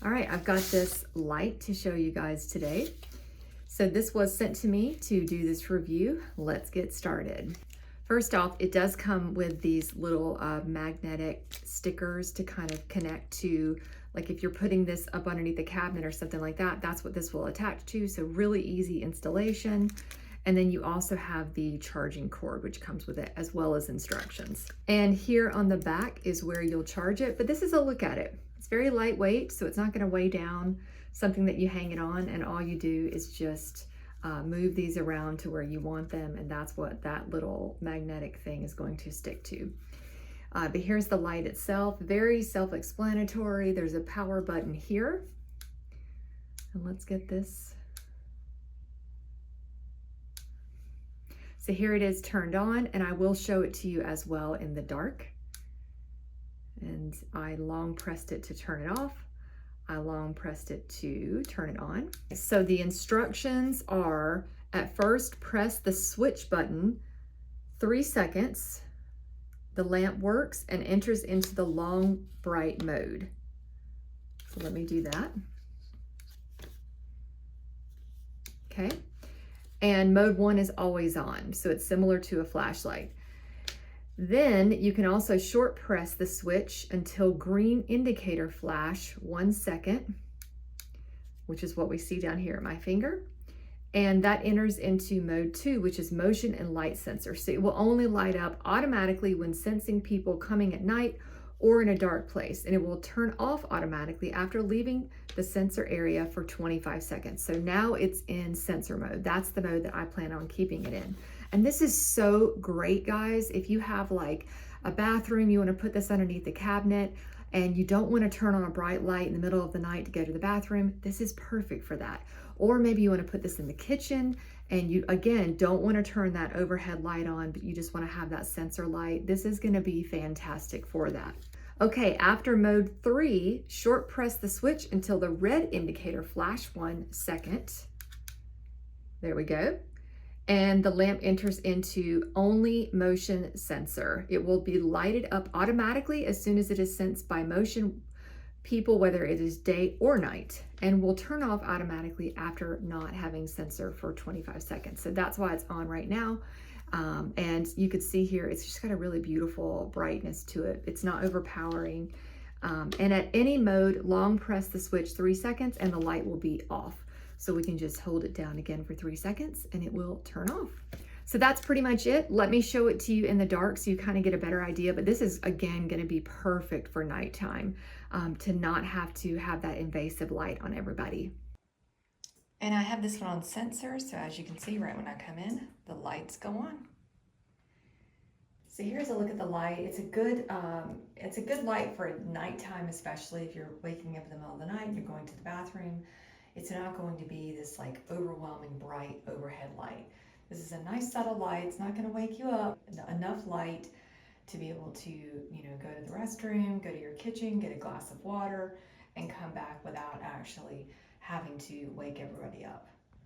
All right, I've got this light to show you guys today. So this was sent to me to do this review. Let's get started. First off, it does come with these little magnetic stickers to kind of connect to, like if you're putting this up underneath the cabinet or something like that, that's what this will attach to. So really easy installation. And then you also have the charging cord, which comes with it, as well as instructions. And here on the back is where you'll charge it, but this is a look at it. It's very lightweight, so it's not gonna weigh down something that you hang it on, and all you do is just move these around to where you want them, and that's what that little magnetic thing is going to stick to. But here's the light itself, very self-explanatory. There's a power button here. And let's get this. So here it is turned on, and I will show it to you as well in the dark. And I long pressed it to turn it off. I long pressed it to turn it on. So the instructions are, at first press the switch button 3 seconds. The lamp works and enters into the long bright mode. So let me do that. Okay. And mode 1 is always on, so it's similar to a flashlight. Then you can also short press the switch until green indicator flash 1 second, which is what we see down here at my finger. And that enters into mode 2, which is motion and light sensor. So it will only light up automatically when sensing people coming at night or in a dark place. And it will turn off automatically after leaving the sensor area for 25 seconds. So now it's in sensor mode. That's the mode that I plan on keeping it in. And this is so great, guys. If you have like a bathroom, you want to put this underneath the cabinet, and you don't want to turn on a bright light in the middle of the night to go to the bathroom, this is perfect for that. Or maybe you want to put this in the kitchen and you, again, don't want to turn that overhead light on, but you just want to have that sensor light. This is going to be fantastic for that. Okay, after mode 3, short press the switch until the red indicator flash 1 second. There we go. And the lamp enters into only motion sensor. It will be lighted up automatically as soon as it is sensed by motion people, whether it is day or night, and will turn off automatically after not having sensor for 25 seconds. So that's why it's on right now. And you could see here, it's just got a really beautiful brightness to it. It's not overpowering. And at any mode, long press the switch 3 seconds and the light will be off. So we can just hold it down again for 3 seconds and it will turn off. So that's pretty much it. Let me show it to you in the dark so you kind of get a better idea, but this is again gonna be perfect for nighttime, to not have to have that invasive light on everybody. And I have this one on sensor, so as you can see right when I come in, the lights go on. So here's a look at the light. It's a good light for nighttime, especially if you're waking up in the middle of the night and you're going to the bathroom. It's not going to be this like overwhelming bright overhead light. This is a nice subtle light. It's not going to wake you up. Enough light to be able to, go to the restroom, go to your kitchen, get a glass of water, and come back without actually having to wake everybody up.